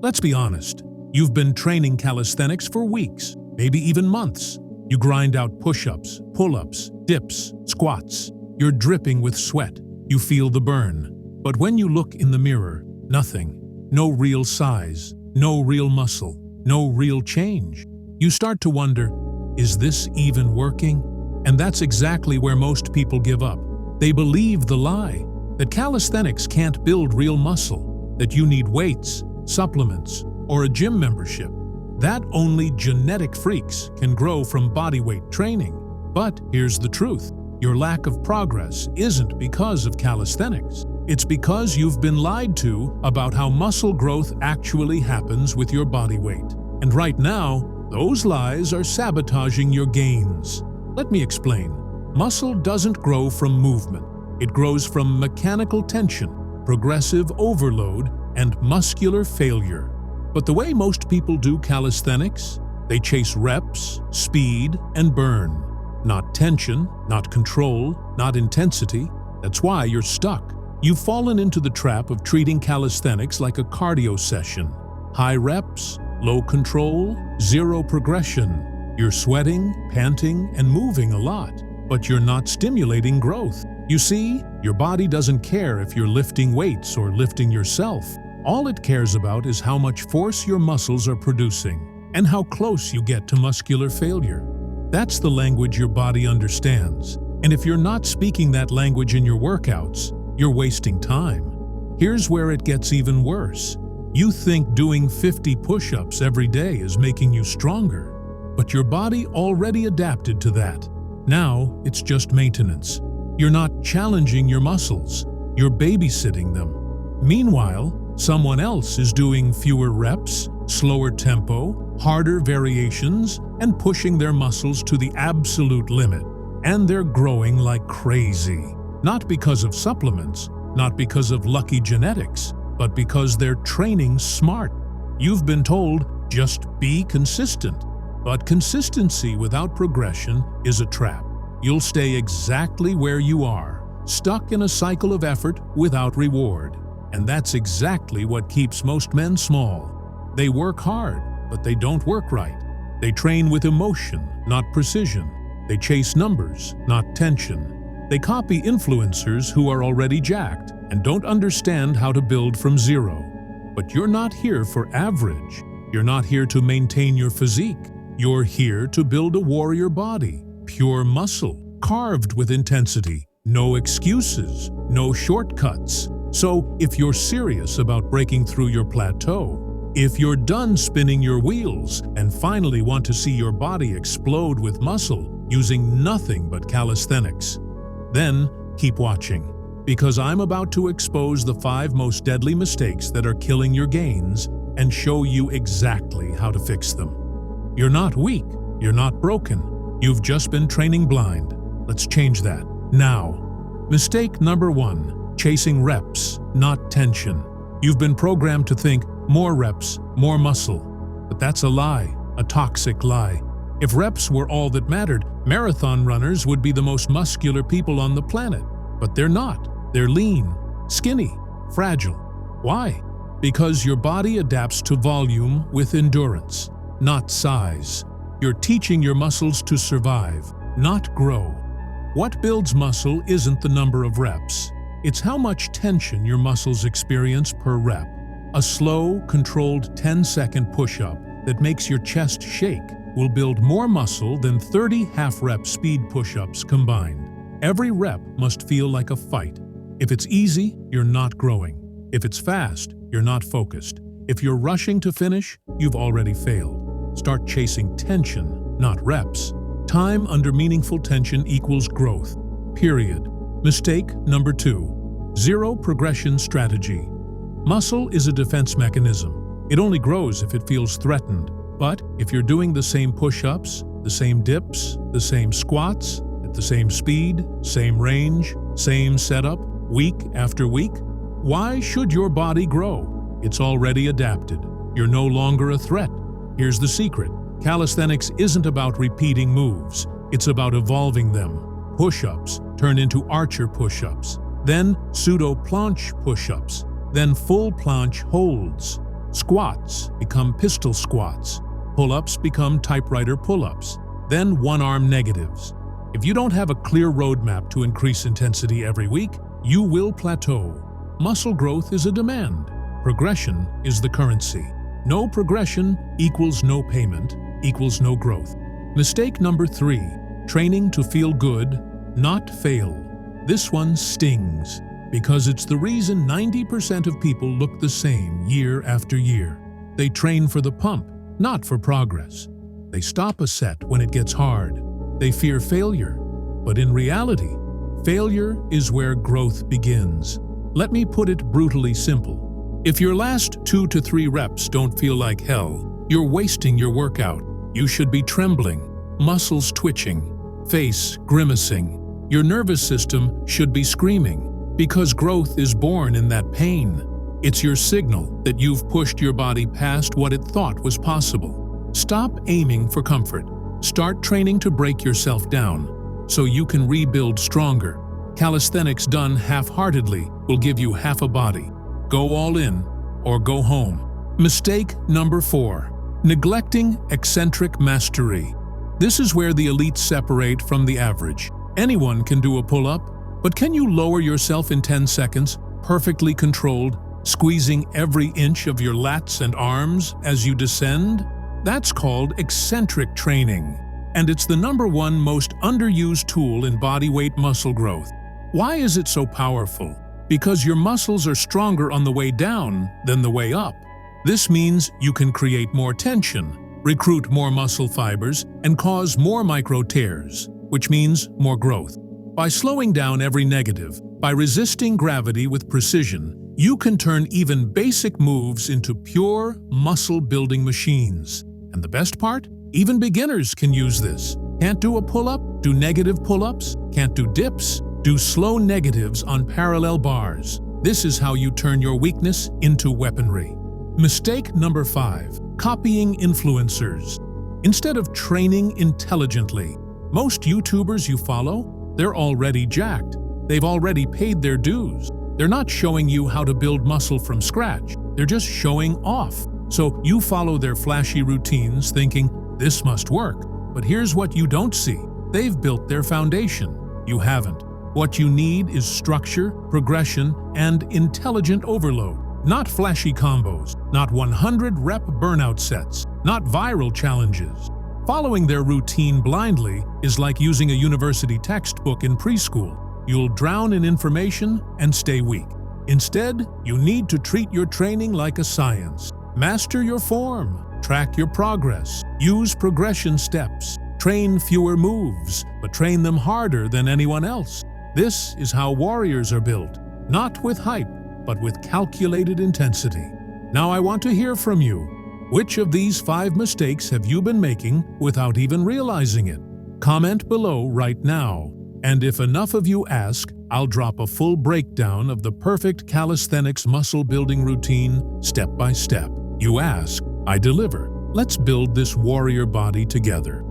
Let's be honest. You've been training calisthenics for weeks, maybe even months. You grind out push-ups, pull-ups, dips, squats. You're dripping with sweat. You feel the burn. But when you look in the mirror, nothing. No real size, no real muscle, no real change. You start to wonder, is this even working? And that's exactly where most people give up. They believe the lie, that calisthenics can't build real muscle, that you need weights, supplements, or a gym membership. That only genetic freaks can grow from bodyweight training. But here's the truth. Your lack of progress isn't because of calisthenics. It's because you've been lied to about how muscle growth actually happens with your body weight. And right now, those lies are sabotaging your gains. Let me explain. Muscle doesn't grow from movement. It grows from mechanical tension, progressive overload, and muscular failure. But the way most people do calisthenics, they chase reps, speed, and burn. Not tension, not control, not intensity. That's why you're stuck. You've fallen into the trap of treating calisthenics like a cardio session. High reps, low control, zero progression. You're sweating, panting, and moving a lot, but you're not stimulating growth. You see, your body doesn't care if you're lifting weights or lifting yourself. All it cares about is how much force your muscles are producing and how close you get to muscular failure. That's the language your body understands. And if you're not speaking that language in your workouts, you're wasting time. Here's where it gets even worse. You think doing 50 push-ups every day is making you stronger, but your body already adapted to that. Now, it's just maintenance. You're not challenging your muscles, you're babysitting them. Meanwhile, someone else is doing fewer reps, slower tempo, harder variations, and pushing their muscles to the absolute limit. And they're growing like crazy. Not because of supplements, not because of lucky genetics, but because they're training smart. You've been told, just be consistent. But consistency without progression is a trap. You'll stay exactly where you are, stuck in a cycle of effort without reward. And that's exactly what keeps most men small. They work hard, but they don't work right. They train with emotion, not precision. They chase numbers, not tension. They copy influencers who are already jacked and don't understand how to build from zero. But you're not here for average. You're not here to maintain your physique. You're here to build a warrior body, pure muscle, carved with intensity. No excuses, no shortcuts. So if you're serious about breaking through your plateau, if you're done spinning your wheels and finally want to see your body explode with muscle using nothing but calisthenics, then keep watching, because I'm about to expose the 5 most deadly mistakes that are killing your gains and show you exactly how to fix them. You're not weak, you're not broken, you've just been training blind. Let's change that now. Mistake number 1, chasing reps, not tension. You've been programmed to think more reps, more muscle. But that's a lie, a toxic lie. If reps were all that mattered, marathon runners would be the most muscular people on the planet. But they're not. They're lean, skinny, fragile. Why? Because your body adapts to volume with endurance, not size. You're teaching your muscles to survive, not grow. What builds muscle isn't the number of reps. It's how much tension your muscles experience per rep. A slow, controlled 10-second push-up that makes your chest shake will build more muscle than 30 half-rep speed push-ups combined. Every rep must feel like a fight. If it's easy, you're not growing. If it's fast, you're not focused. If you're rushing to finish, you've already failed. Start chasing tension, not reps. Time under meaningful tension equals growth. Period. Mistake number 2. Zero progression strategy. Muscle is a defense mechanism. It only grows if it feels threatened. But if you're doing the same push-ups, the same dips, the same squats, at the same speed, same range, same setup, week after week, why should your body grow? It's already adapted. You're no longer a threat. Here's the secret. Calisthenics isn't about repeating moves. It's about evolving them. Push-ups turn into archer push-ups, then pseudo-planche push-ups, then full planche holds. Squats become pistol squats. Pull-ups become typewriter pull-ups. Then one-arm negatives. If you don't have a clear roadmap to increase intensity every week, you will plateau. Muscle growth is a demand. Progression is the currency. No progression equals no payment, equals no growth. Mistake number 3, training to feel good, not fail. This one stings, because it's the reason 90% of people look the same year after year. They train for the pump, not for progress. They stop a set when it gets hard. They fear failure. But in reality, failure is where growth begins. Let me put it brutally simple. If your last 2 to 3 reps don't feel like hell, you're wasting your workout. You should be trembling, muscles twitching, face grimacing. Your nervous system should be screaming, because growth is born in that pain. It's your signal that you've pushed your body past what it thought was possible. Stop aiming for comfort. Start training to break yourself down, so you can rebuild stronger. Calisthenics done half-heartedly will give you half a body. Go all in or go home. Mistake number 4, neglecting eccentric mastery. This is where the elites separate from the average. Anyone can do a pull-up, but can you lower yourself in 10 seconds, perfectly controlled, squeezing every inch of your lats and arms as you descend? That's called eccentric training, and it's the #1 most underused tool in bodyweight muscle growth. Why is it so powerful? Because your muscles are stronger on the way down than the way up. This means you can create more tension, recruit more muscle fibers, and cause more micro tears, which means more growth. By slowing down every negative, by resisting gravity with precision, you can turn even basic moves into pure muscle-building machines. And the best part? Even beginners can use this. Can't do a pull-up? Do negative pull-ups? Can't do dips? Do slow negatives on parallel bars. This is how you turn your weakness into weaponry. Mistake number 5, copying influencers. Instead of training intelligently, most YouTubers you follow, they're already jacked. They've already paid their dues. They're not showing you how to build muscle from scratch. They're just showing off. So you follow their flashy routines thinking, this must work. But here's what you don't see. They've built their foundation. You haven't. What you need is structure, progression, and intelligent overload. Not flashy combos, not 100-rep burnout sets, not viral challenges. Following their routine blindly is like using a university textbook in preschool. You'll drown in information and stay weak. Instead, you need to treat your training like a science. Master your form, track your progress, use progression steps, train fewer moves, but train them harder than anyone else. This is how warriors are built, not with hype, but with calculated intensity. Now I want to hear from you. Which of these 5 mistakes have you been making without even realizing it? Comment below right now. And if enough of you ask, I'll drop a full breakdown of the perfect calisthenics muscle-building routine step by step. You ask, I deliver. Let's build this warrior body together.